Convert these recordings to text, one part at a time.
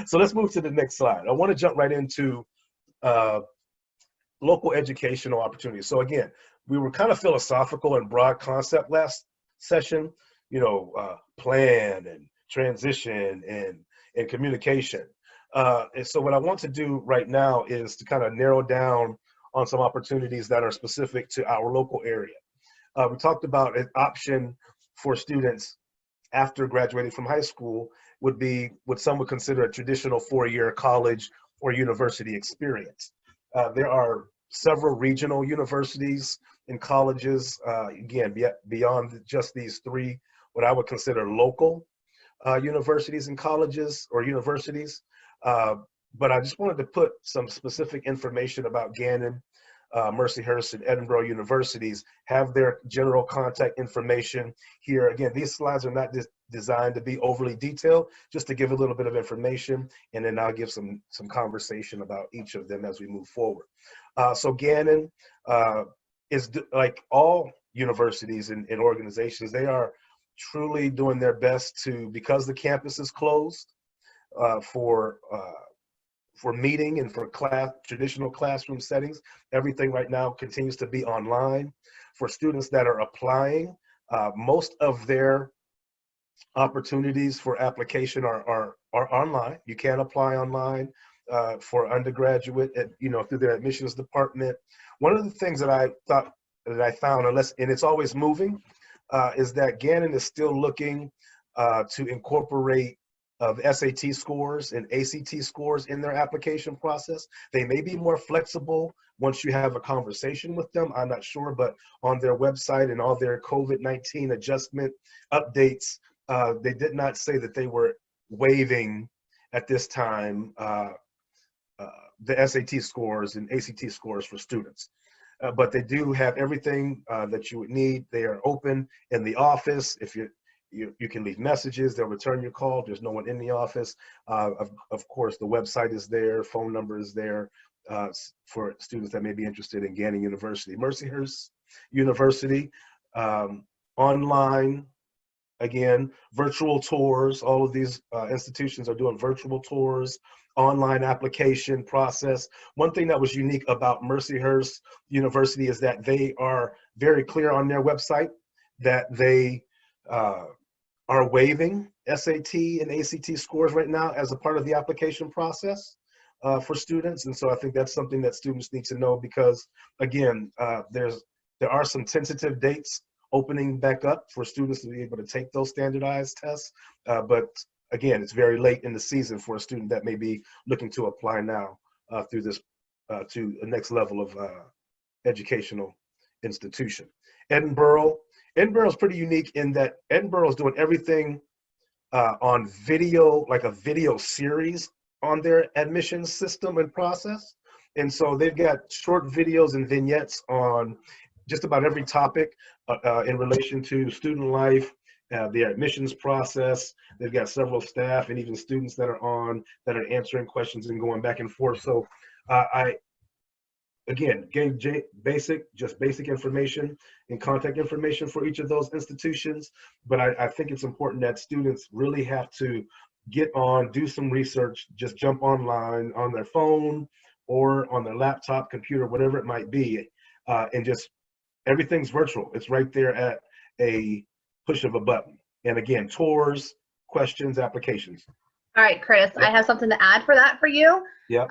So let's move to the next slide. I want to jump right into local educational opportunities. So again, we were kind of philosophical and broad concept last session, plan and transition and communication. And so what I want to do right now is to kind of narrow down on some opportunities that are specific to our local area. We talked about an option for students after graduating from high school would be what some would consider a traditional 4-year college or university experience. There are several regional universities and colleges, again, beyond just these 3, what I would consider local universities and colleges or universities. But I just wanted to put some specific information about Gannon, Mercyhurst, and Edinboro universities, have their general contact information here. Again, these slides are not designed to be overly detailed, just to give a little bit of information, and then I'll give some conversation about each of them as we move forward. So Gannon is like all universities and organizations, they are truly doing their best to, because the campus is closed for meeting and for traditional classroom settings, everything right now continues to be online. For students that are applying, most of their opportunities for application are online. You can apply online for undergraduate, through their admissions department. One of the things that I found, and it's always moving, is that Gannon is still looking to incorporate of SAT scores and ACT scores in their application process. They may be more flexible once you have a conversation with them, I'm not sure, but on their website and all their COVID-19 adjustment updates, they did not say that they were waiving at this time the SAT scores and ACT scores for students. But they do have everything that you would need. They are open in the office. If you can leave messages, they'll return your call. There's no one in the office. Of course, the website is there, phone number is there for students that may be interested in Gannon University. Mercyhurst University, online, again, virtual tours. All of these institutions are doing virtual tours, online application process. One thing that was unique about Mercyhurst University is that they are very clear on their website that they are waiving SAT and ACT scores right now as a part of the application process for students. And so I think that's something that students need to know, because again, there are some tentative dates opening back up for students to be able to take those standardized tests. But again, it's very late in the season for a student that may be looking to apply now through this to the next level of educational institution. Edinboro is pretty unique in that Edinboro is doing everything on video, like a video series on their admissions system and process. And so they've got short videos and vignettes on just about every topic in relation to student life, the admissions process. They've got several staff and even students that are answering questions and going back and forth. So I again gave basic information and contact information for each of those institutions. But I think it's important that students really have to get on, do some research, just jump online on their phone or on their laptop, computer, whatever it might be, and just everything's virtual. It's right there at a push of a button. And again, tours, questions, applications. All right, Chris, I have something to add for that for you. Yeah.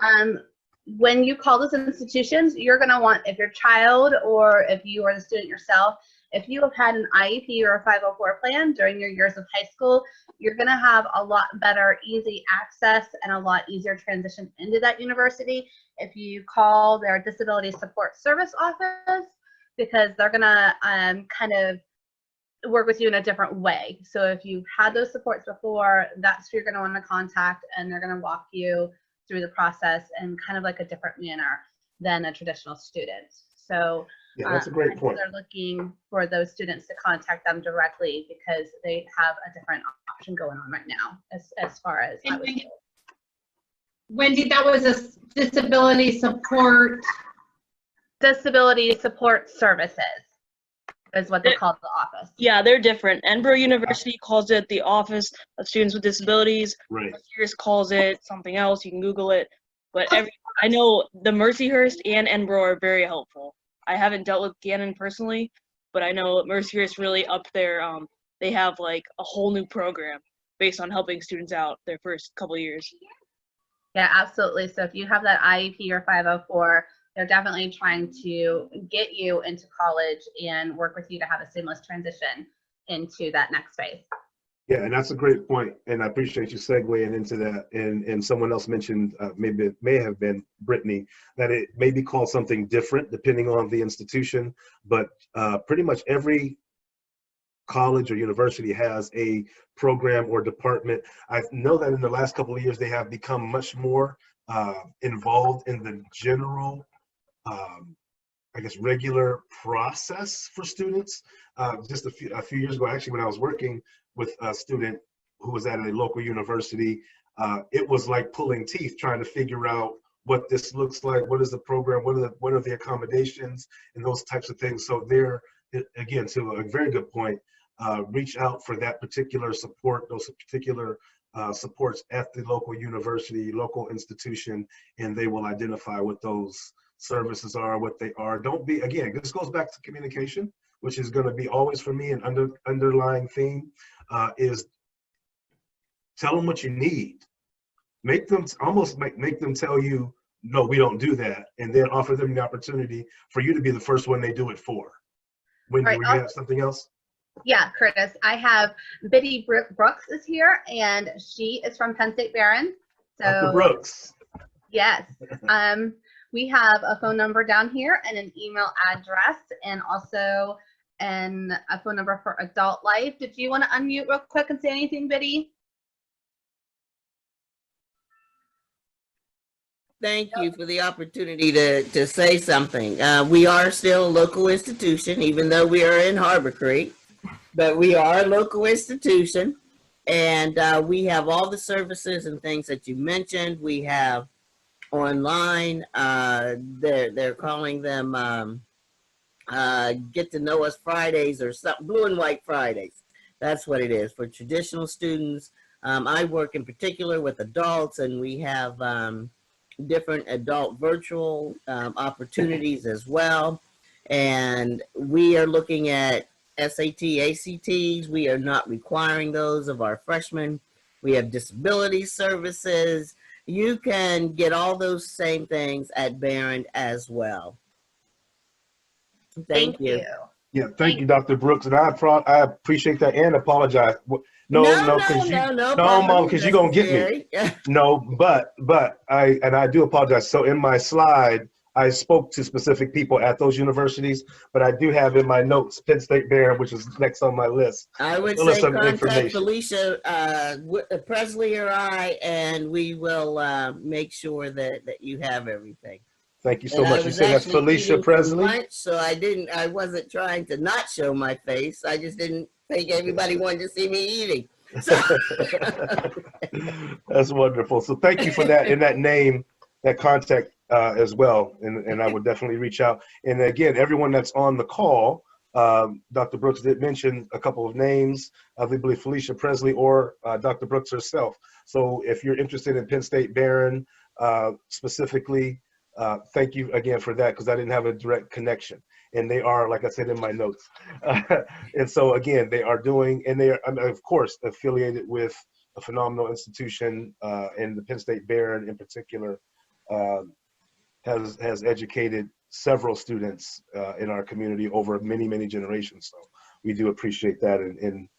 When you call those institutions, you're going to want, if your child or if you are the student yourself, if you have had an IEP or a 504 plan during your years of high school, you're going to have a lot better, easy access and a lot easier transition into that university if you call their Disability Support Service office, because they're going to kind of work with you in a different way. So if you've had those supports before, that's who you're going to want to contact, and they're going to walk you through the process in kind of like a different manner than a traditional student. So yeah, that's a great point. They're looking for those students to contact them directly because they have a different option going on right now as far as I was told. Wendi, that was a disability support Disability support services. is what they call the office. Yeah, they're different. Edinburgh University calls it the Office of Students with Disabilities. Right. Mercyhurst calls it something else. You can Google it. But I know the Mercyhurst and Edinburgh are very helpful. I haven't dealt with Gannon personally, but I know Mercyhurst really upped their, they have like a whole new program based on helping students out their first couple of years. Yeah, absolutely. So if you have that IEP or 504, they're definitely trying to get you into college and work with you to have a seamless transition into that next phase. Yeah, and that's a great point, and I appreciate you segueing into that. And someone else mentioned, maybe it may have been Brittany, that it may be called something different depending on the institution, but pretty much every college or university has a program or department. I know that in the last couple of years they have become much more involved in the general, I guess, regular process for students. Just a few years ago, actually, when I was working with a student who was at a local university, it was like pulling teeth trying to figure out what this looks like, what is the program, what are the accommodations, and those types of things. So there, again, to a very good point, reach out for that particular support, those particular supports at the local university, local institution, and they will identify what those services are, what they are. Don't be, again, this goes back to communication, which is going to be always for me an underlying theme, is tell them what you need. Make them almost make them tell you, no, we don't do that, and then offer them the opportunity for you to be the first one they do it for. Wendy, Right, will you have something else? Yeah, Curtis, I have Biddy Brooks is here, and she is from Penn State Barron. So Dr. Brooks. Yes. We have a phone number down here and an email address, and also a phone number for Adult Life. Did you want to unmute real quick and say anything, Biddy? Thank you for the opportunity to say something. We are still a local institution, even though we are in Harbor Creek, but we are a local institution, and we have all the services and things that you mentioned. We have online, they're calling them Get to Know Us Fridays or something, Blue and White Fridays. That's what it is for traditional students. I work in particular with adults, and we have different adult virtual opportunities as well. And we are looking at SAT, ACTs. We are not requiring those of our freshmen. We have disability services. You can get all those same things at Barron as well. Thank you. Yeah, thank you, Dr. Brooks, and I appreciate that and apologize. No, Mom, because you're gonna get me. No, but I do apologize. So in my slide, I spoke to specific people at those universities, but I do have in my notes Penn State Barron, which is next on my list. I would say contact Felicia Presley or I, and we will make sure that you have everything. Thank you so much. You said that's Felicia Presley? Lunch, so I wasn't trying to not show my face. I just didn't think everybody wanted to see me eating. So. That's wonderful. So thank you for that, and that name, that contact as well. And I would definitely reach out. And again, everyone that's on the call, Dr. Brooks did mention a couple of names, I believe Felicia Presley or Dr. Brooks herself. So if you're interested in Penn State Barron specifically, thank you again for that, because I didn't have a direct connection. And they are, like I said in my notes. And so again, they are doing, and they are, of course, affiliated with a phenomenal institution, and the Penn State Barron in particular has educated several students in our community over many, many generations. So we do appreciate that. And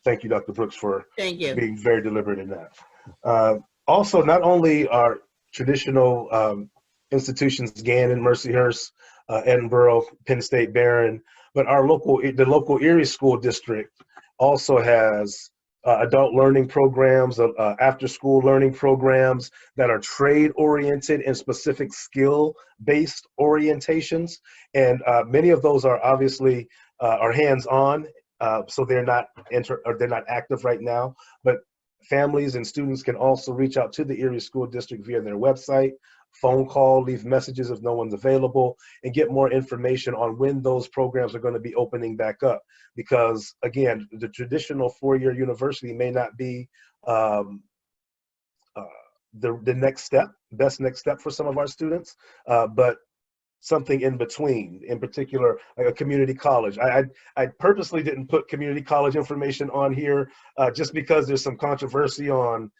thank you, Dr. Brooks, for being very deliberate in that. Also, not only are traditional institutions, Gannon, Mercyhurst, Edinburgh, Penn State Barron, but the local Erie School District also has adult learning programs, after-school learning programs that are trade-oriented and specific skill-based orientations. And many of those are obviously are hands-on, so they're not active right now. But Families and students can also reach out to the Erie School District via their website, phone call, leave messages if no one's available, and get more information on when those programs are going to be opening back up. Because again, the traditional four-year university may not be the next step, best next step for some of our students, but something in between, in particular, like a community college. I purposely didn't put community college information on here just because there's some controversy on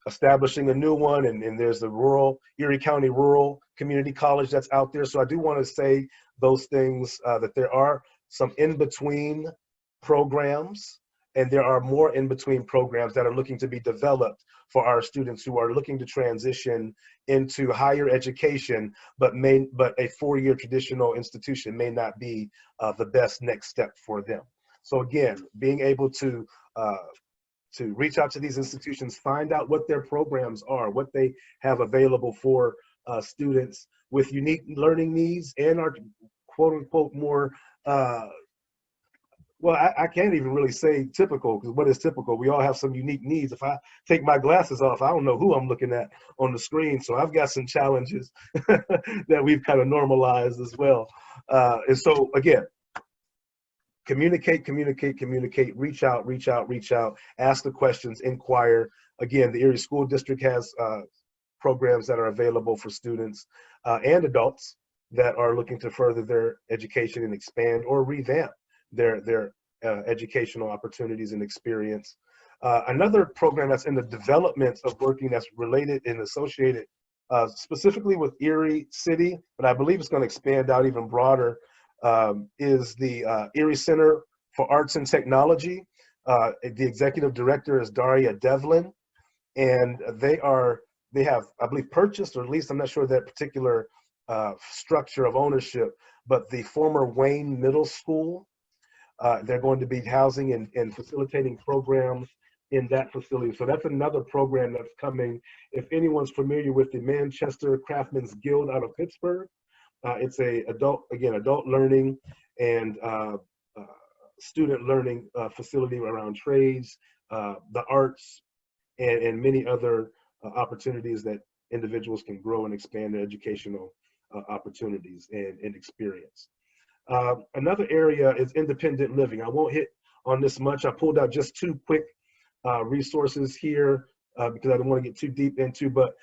establishing a new one, and there's the Erie County Rural Community College that's out there. So I do want to say those things, that there are some in-between programs, and there are more in-between programs that are looking to be developed for our students who are looking to transition into higher education, but a four-year traditional institution may not be the best next step for them. So again, being able to reach out to these institutions, find out what their programs are, what they have available for students with unique learning needs and are quote unquote more well, I can't even really say typical, because what is typical? We all have some unique needs. If I take my glasses off, I don't know who I'm looking at on the screen. So I've got some challenges that we've kind of normalized as well. And so again, communicate, reach out, ask the questions, inquire. Again, the Erie School District has programs that are available for students and adults that are looking to further their education and expand or revamp their educational opportunities and experience. Another program that's in the development of working that's related and associated specifically with Erie City, but I believe it's going to expand out even broader, is the Erie Center for Arts and Technology. The executive director is Daria Devlin, and they have, I believe, purchased, or at least I'm not sure that particular structure of ownership, but the former Wayne Middle School. They're going to be housing and facilitating programs in that facility. So that's another program that's coming. If anyone's familiar with the Manchester Craftsmen's Guild out of Pittsburgh, it's a adult learning and student learning facility around trades, the arts, and many other opportunities that individuals can grow and expand their educational opportunities and experience. Another area is independent living. I won't hit on this much. I pulled out just two quick resources here because I don't want to get too deep into, but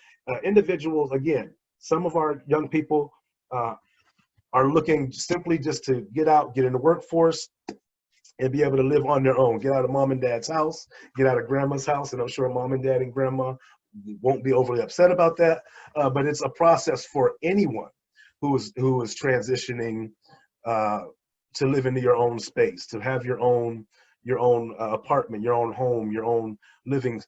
individuals, again, some of our young people are looking simply just to get out, get in the workforce, and be able to live on their own, get out of mom and dad's house, get out of grandma's house, and I'm sure mom and dad and grandma won't be overly upset about that, but it's a process for anyone who is transitioning to live into your own space, to have your own apartment, your own home, your own living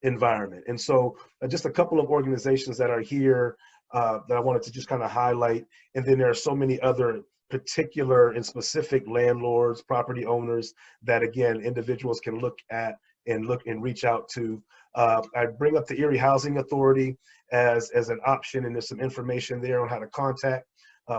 environment. And so just a couple of organizations that are here that I wanted to just kind of highlight. And then there are so many other particular and specific landlords, property owners that, again, individuals can look at and reach out to. I bring up the Erie Housing Authority as an option, and there's some information there on how to contact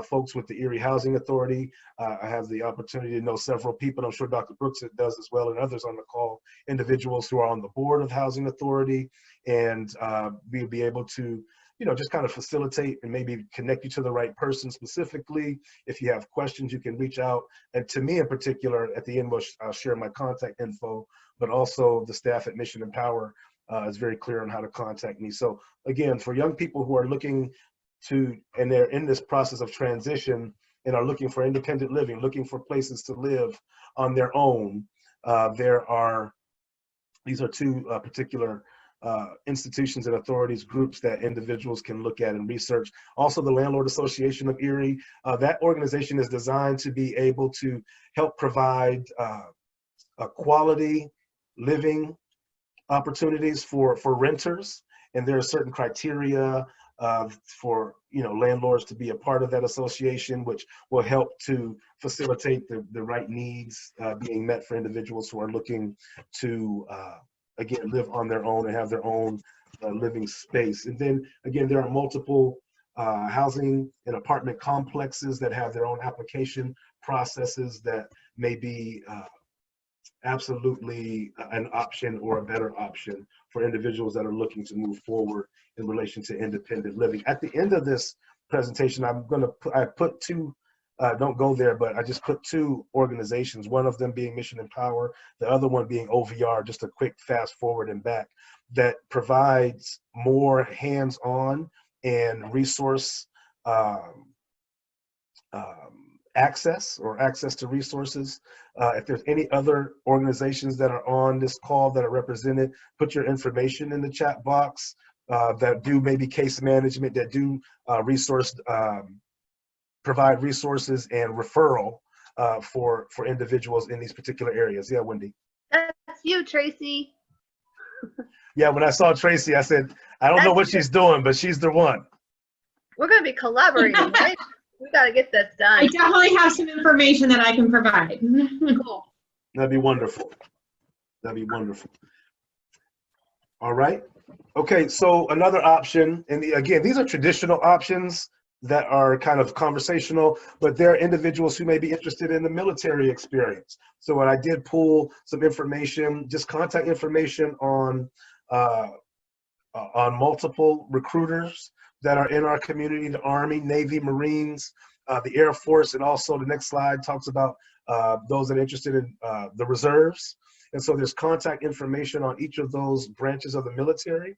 folks with the Erie Housing Authority. I have the opportunity to know several people. I'm sure Dr. Brooks does as well, and others on the call, individuals who are on the board of Housing Authority, and we'll be able to, just kind of facilitate and maybe connect you to the right person specifically. If you have questions, you can reach out. And to me in particular, at the end, I'll share my contact info, but also the staff at Mission and Power is very clear on how to contact me. So again, for young people who are looking to, and they're in this process of transition and are looking for independent living, looking for places to live on their own, these are two particular institutions and authorities, groups that individuals can look at and research. Also, the Landlord Association of Erie, that organization is designed to be able to help provide a quality living opportunities for renters, and there are certain criteria for landlords to be a part of that association, which will help to facilitate the right needs being met for individuals who are looking to again live on their own and have their own living space. And then again, there are multiple housing and apartment complexes that have their own application processes that may be absolutely an option or a better option for individuals that are looking to move forward in relation to independent living. At the end of this presentation, I put two, don't go there, but I just put two organizations, one of them being Mission Empower, the other one being OVR, just a quick fast forward and back, that provides more hands-on and resource access to resources. If there's any other organizations that are on this call that are represented, put your information in the chat box that do maybe case management, that do provide resources and referral for individuals in these particular areas. Yeah, Wendy. That's you, Tracy. Yeah, when I saw Tracy, I said, I don't know what she's doing, but she's the one. We're going to be collaborating, right? We got to get this done. I definitely have some information that I can provide. Cool. That'd be wonderful. That'd be wonderful. All right. Okay, so another option, and again, these are traditional options that are kind of conversational, but there are individuals who may be interested in the military experience. So when I did pull some information, just contact information on multiple recruiters that are in our community, the Army, Navy, Marines, the Air Force, and also the next slide talks about those that are interested in the reserves. And so there's contact information on each of those branches of the military.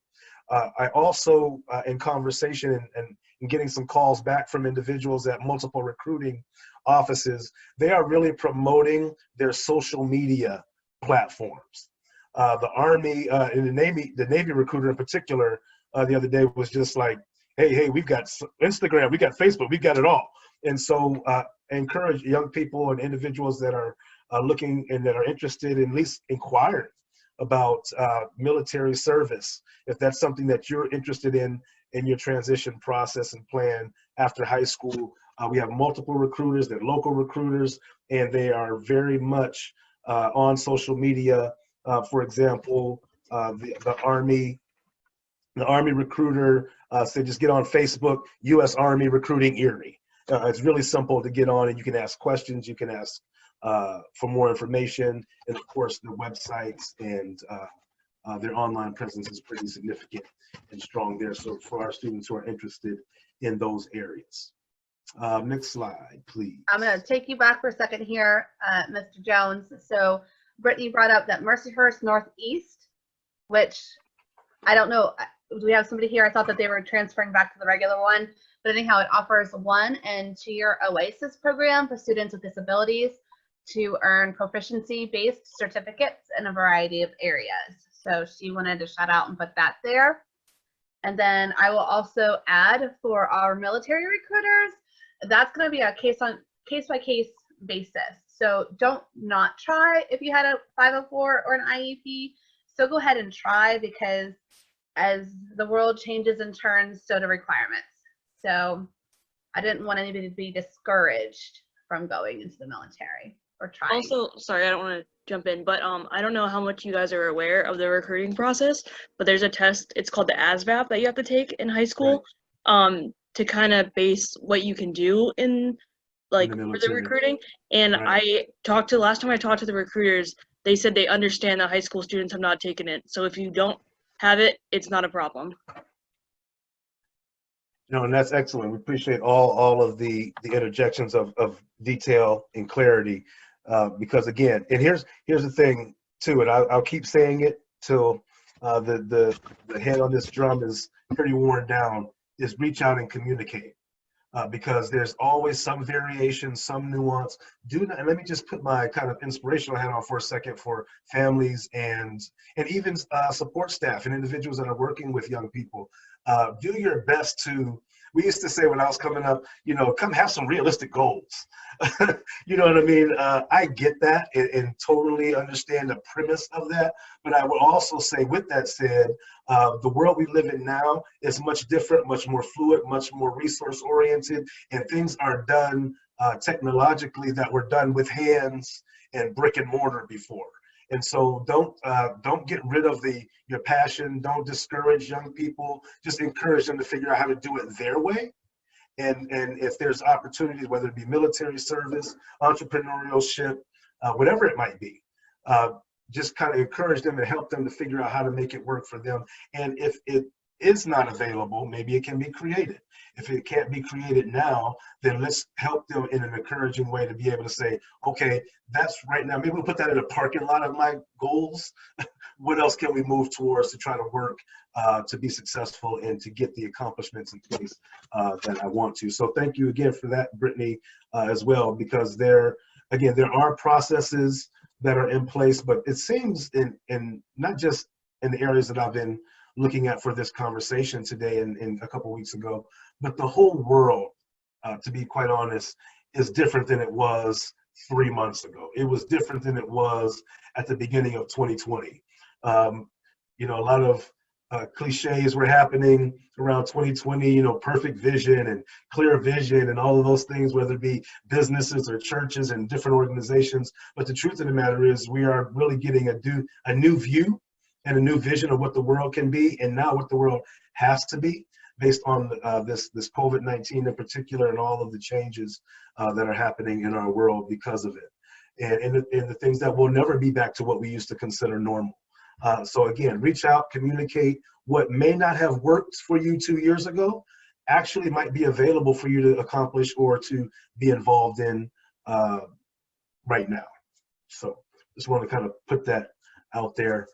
I also, in conversation and getting some calls back from individuals at multiple recruiting offices, they are really promoting their social media platforms. The Army and the Navy recruiter in particular the other day was just like, hey, we've got Instagram, we got Facebook, we've got it all. And so encourage young people and individuals that are looking and that are interested in at least inquiring about military service, if that's something that you're interested in your transition process and plan after high school. We have multiple recruiters, they're local recruiters, and they are very much on social media. For example, the Army recruiter said just get on Facebook, U.S. Army Recruiting Erie. It's really simple to get on, and you can ask questions, you can ask for more information, and of course the websites and their online presence is pretty significant and strong there. So for our students who are interested in those areas. Next slide, please. I'm going to take you back for a second here, Mr. Jones. So Brittany brought up that Mercyhurst Northeast, which I don't know, do we have somebody here? I thought that they were transferring back to the regular one, but anyhow, it offers 1- and 2-year OASIS program for students with disabilities to earn proficiency-based certificates in a variety of areas. So she wanted to shout out and put that there. And then I will also add for our military recruiters, that's going to be a case-by-case basis. So don't not try if you had a 504 or an IEP. So go ahead and try, because as the world changes and turns, so do requirements. So I didn't want anybody to be discouraged from going into the military or trying. Also, sorry, I don't want to jump in, but I don't know how much you guys are aware of the recruiting process, but there's a test, it's called the ASVAB, that you have to take in high school, to kind of base what you can do in for the recruiting. And last time I talked to the recruiters, they said they understand that high school students have not taken it. So if you don't have it, it's not a problem. No, and that's excellent. We appreciate all of the interjections of detail and clarity, because again, and here's the thing too, and I'll keep saying it till the head on this drum is pretty worn down, is reach out and communicate, because there's always some variation, some nuance. And let me just put my kind of inspirational hat on for a second for families and even support staff and individuals that are working with young people. Do your best to, we used to say when I was coming up, come have some realistic goals. You know what I mean? I get that and totally understand the premise of that. But I would also say, with that said, the world we live in now is much different, much more fluid, much more resource oriented, and things are done technologically that were done with hands and brick and mortar before. And so don't get rid of your passion. Don't discourage young people. Just encourage them to figure out how to do it their way. And if there's opportunities, whether it be military service, entrepreneurship, whatever it might be, just kind of encourage them and help them to figure out how to make it work for them. And if it is not available, maybe it can be created. If it can't be created now, then let's help them in an encouraging way to be able to say, okay, that's right now. Maybe we'll put that in a parking lot of my goals. What else can we move towards to try to work to be successful and to get the accomplishments in place that I want to. So thank you again for that, Brittany, as well, because there are processes that are in place, but it seems in not just in the areas that I've been looking at for this conversation today and a couple weeks ago, but the whole world, to be quite honest, is different than it was 3 months ago. It was different than it was at the beginning of 2020. A lot of cliches were happening around 2020, perfect vision and clear vision and all of those things, whether it be businesses or churches and different organizations. But the truth of the matter is we are really getting a new view and a new vision of what the world can be, and now what the world has to be, based on this COVID-19 in particular and all of the changes that are happening in our world because of it, and the things that will never be back to what we used to consider normal. So again, reach out, communicate. What may not have worked for you 2 years ago actually might be available for you to accomplish or to be involved in right now. So just want to kind of put that out there.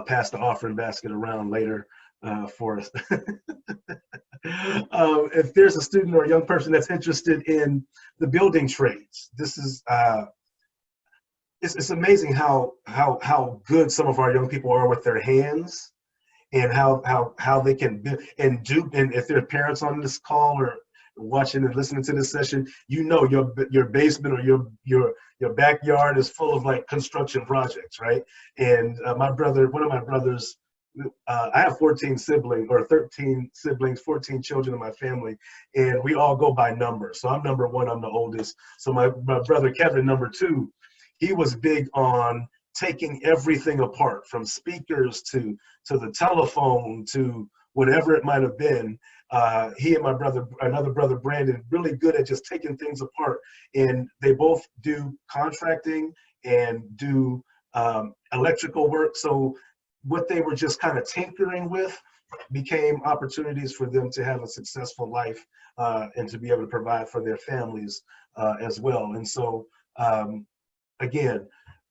Pass the offering basket around later for us. If there's a student or a young person that's interested in the building trades, this is it's amazing how good some of our young people are with their hands, and how they can build and do. And if there are parents on this call or watching and listening to this session, your basement or your backyard is full of like construction projects, right? And one of my brothers, I have 14 siblings or 13 siblings, 14 children in my family, and we all go by numbers. So I'm number one, I'm the oldest. So my brother Kevin, number two, he was big on taking everything apart, from speakers to the telephone to whatever it might have been. He and another brother Brandon, really good at just taking things apart. And they both do contracting and do electrical work. So what they were just kind of tinkering with became opportunities for them to have a successful life and to be able to provide for their families as well. And so again,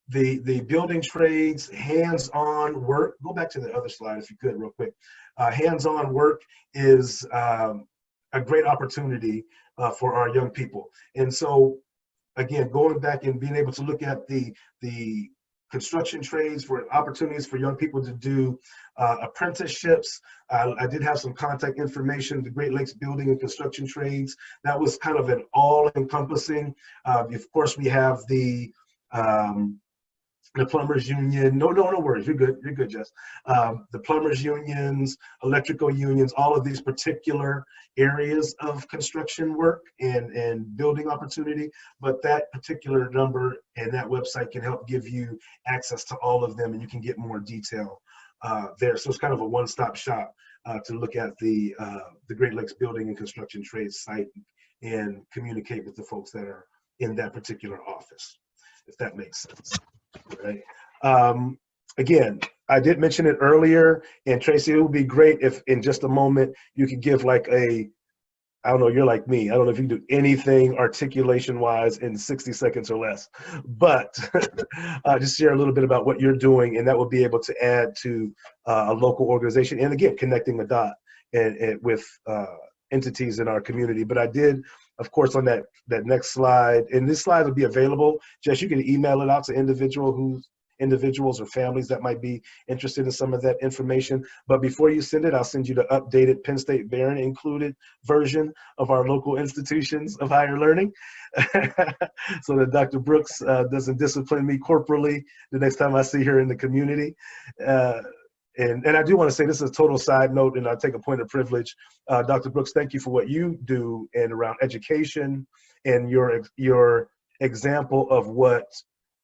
the building trades, hands-on work. Go back to the other slide if you could real quick. Hands-on work is a great opportunity for our young people. And so again, going back and being able to look at the construction trades for opportunities for young people to do apprenticeships. I did have some contact information, the Great Lakes Building and Construction Trades. That was kind of an all-encompassing. Of course, we have the plumbers union. No worries. You're good, Jess. The plumbers unions, electrical unions, all of these particular areas of construction work and building opportunity. But that particular number and that website can help give you access to all of them, and you can get more detail there. So it's kind of a one-stop shop to look at the Great Lakes Building and Construction Trades site and communicate with the folks that are in that particular office, if that makes sense. Right. Again, I did mention it earlier, and Tracy, it would be great if in just a moment you could give like I don't know, you're like me. I don't know if you can do anything articulation wise in 60 seconds or less, but just share a little bit about what you're doing, and that will be able to add to a local organization. And again, connecting the dot and with entities in our community. But I did, of course, on that next slide, and this slide will be available. Jess, you can email it out to individuals or families that might be interested in some of that information. But before you send it, I'll send you the updated Penn State Barron included version of our local institutions of higher learning, so that Dr. Brooks doesn't discipline me corporally the next time I see her in the community. And I do want to say, this is a total side note, and I'll take a point of privilege. Dr. Brooks, thank you for what you do and around education and your example of what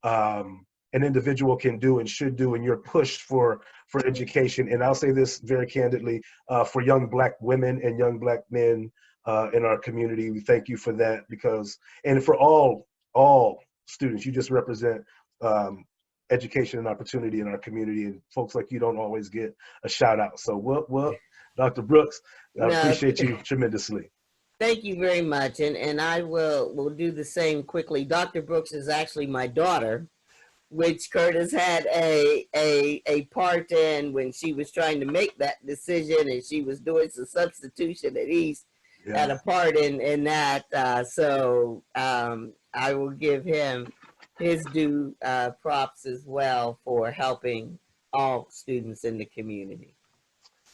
an individual can do and should do, and your push for education. And I'll say this very candidly, for young Black women and young Black men in our community, we thank you for that, because, and for all students, you just represent education and opportunity in our community, and folks like you don't always get a shout out. So what, Dr. Brooks, I No, appreciate you tremendously. thank you very much, and I will do the same quickly. Dr. Brooks is actually my daughter, which Curtis had a part in when she was trying to make that decision, and she was doing some substitution at East, had a part in that. So I will give him his due props as well for helping all students in the community.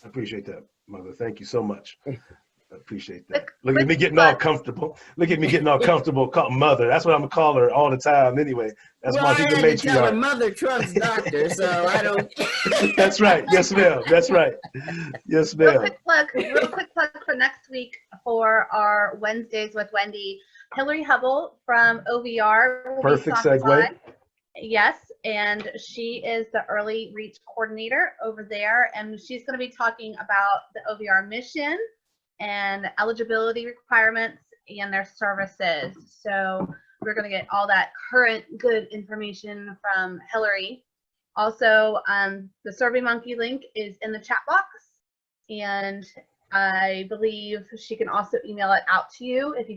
I appreciate that, Mother. Thank you so much. I appreciate that. Quick- Look at me quick getting all plug. comfortable. Look at me getting all comfortable. Call Mother. That's what I'm gonna call her all the time. Anyway, that's Well, why I she's the had to tell her matriarch. mother Trump's doctor, so I don't. That's right. Yes, ma'am. That's right. Yes, ma'am. Real quick plug for next week for our Wednesdays with Wendi. Hillary Hubble from OVR will Perfect be stopping segue. by. Yes, and she is the early reach coordinator over there, and she's going to be talking about the OVR mission and eligibility requirements and their services. So we're going to get all that current good information from Hillary. Also, the SurveyMonkey link is in the chat box, and I believe she can also email it out to you if you